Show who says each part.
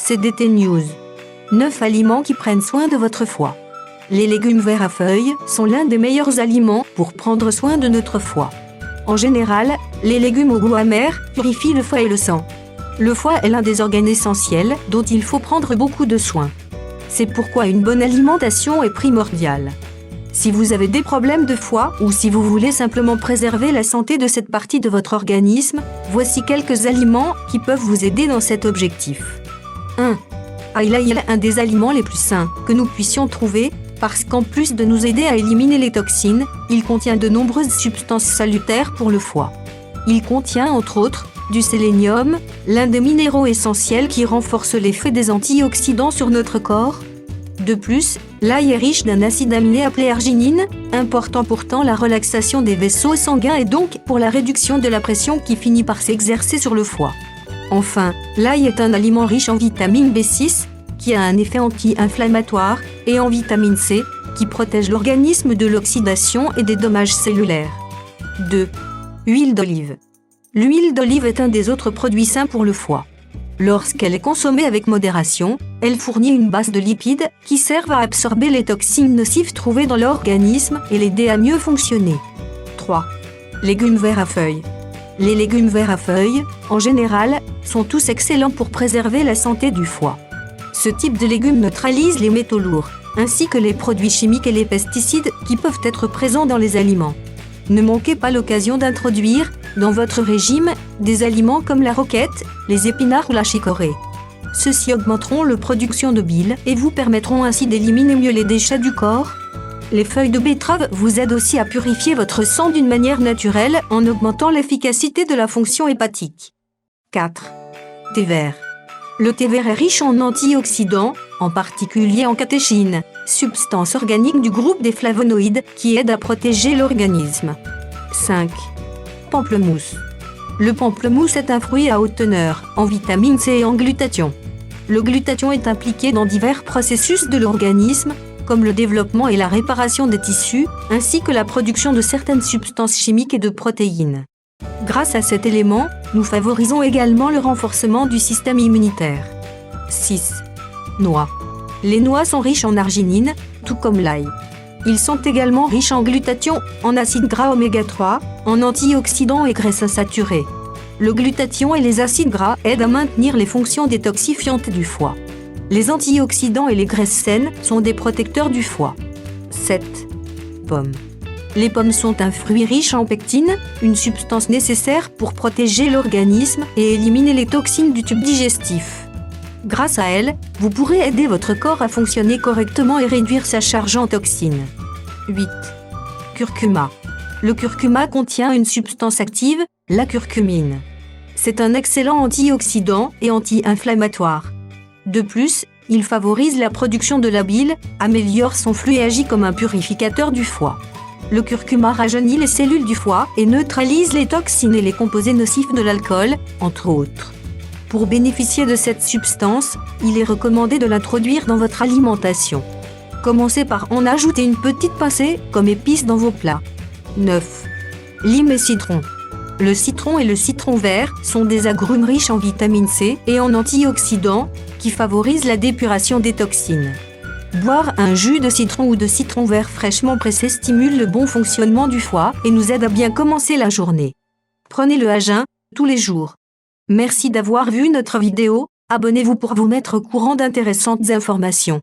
Speaker 1: CDT News. 9 aliments qui prennent soin de votre foie. Les légumes verts à feuilles sont l'un des meilleurs aliments pour prendre soin de notre foie. En général, les légumes au goût amer purifient le foie et le sang. Le foie est l'un des organes essentiels dont il faut prendre beaucoup de soin. C'est pourquoi une bonne alimentation est primordiale. Si vous avez des problèmes de foie ou si vous voulez simplement préserver la santé de cette partie de votre organisme, voici quelques aliments qui peuvent vous aider dans cet objectif. 1. L'ail est un des aliments les plus sains que nous puissions trouver parce qu'en plus de nous aider à éliminer les toxines, il contient de nombreuses substances salutaires pour le foie. Il contient entre autres du sélénium, l'un des minéraux essentiels qui renforce l'effet des antioxydants sur notre corps. De plus, l'ail est riche d'un acide aminé appelé arginine, important pourtant la relaxation des vaisseaux sanguins et donc pour la réduction de la pression qui finit par s'exercer sur le foie. Enfin, l'ail est un aliment riche en vitamine B6, qui a un effet anti-inflammatoire, et en vitamine C, qui protège l'organisme de l'oxydation et des dommages cellulaires. 2. Huile d'olive. L'huile d'olive est un des autres produits sains pour le foie. Lorsqu'elle est consommée avec modération, elle fournit une base de lipides qui servent à absorber les toxines nocives trouvées dans l'organisme et l'aider à mieux fonctionner. 3. Légumes verts à feuilles. Les légumes verts à feuilles, en général, sont tous excellents pour préserver la santé du foie. Ce type de légumes neutralise les métaux lourds, ainsi que les produits chimiques et les pesticides qui peuvent être présents dans les aliments. Ne manquez pas l'occasion d'introduire, dans votre régime, des aliments comme la roquette, les épinards ou la chicorée. Ceux-ci augmenteront la production de bile et vous permettront ainsi d'éliminer mieux les déchets du corps. Les feuilles de betterave vous aident aussi à purifier votre sang d'une manière naturelle en augmentant l'efficacité de la fonction hépatique. 4. Thé vert. Le thé vert est riche en antioxydants, en particulier en catéchine, substance organique du groupe des flavonoïdes qui aide à protéger l'organisme. 5. Pamplemousse. Le pamplemousse est un fruit à haute teneur en vitamine C et en glutathion. Le glutathion est impliqué dans divers processus de l'organisme, comme le développement et la réparation des tissus, ainsi que la production de certaines substances chimiques et de protéines. Grâce à cet élément, nous favorisons également le renforcement du système immunitaire. 6. Noix. Les noix sont riches en arginine, tout comme l'ail. Ils sont également riches en glutathion, en acides gras oméga 3, en antioxydants et graisses insaturées. Le glutathion et les acides gras aident à maintenir les fonctions détoxifiantes du foie. Les antioxydants et les graisses saines sont des protecteurs du foie. 7. Pommes. Les pommes sont un fruit riche en pectine, une substance nécessaire pour protéger l'organisme et éliminer les toxines du tube digestif. Grâce à elle, vous pourrez aider votre corps à fonctionner correctement et réduire sa charge en toxines. 8. Curcuma. Le curcuma contient une substance active, la curcumine. C'est un excellent antioxydant et anti-inflammatoire. De plus, il favorise la production de la bile, améliore son flux et agit comme un purificateur du foie. Le curcuma rajeunit les cellules du foie et neutralise les toxines et les composés nocifs de l'alcool, entre autres. Pour bénéficier de cette substance, il est recommandé de l'introduire dans votre alimentation. Commencez par en ajouter une petite pincée comme épice dans vos plats. 9. Lime et citron. Le citron et le citron vert sont des agrumes riches en vitamine C et en antioxydants qui favorisent la dépuration des toxines. Boire un jus de citron ou de citron vert fraîchement pressé stimule le bon fonctionnement du foie et nous aide à bien commencer la journée. Prenez-le à jeun, tous les jours. Merci d'avoir vu notre vidéo, abonnez-vous pour vous mettre au courant d'intéressantes informations.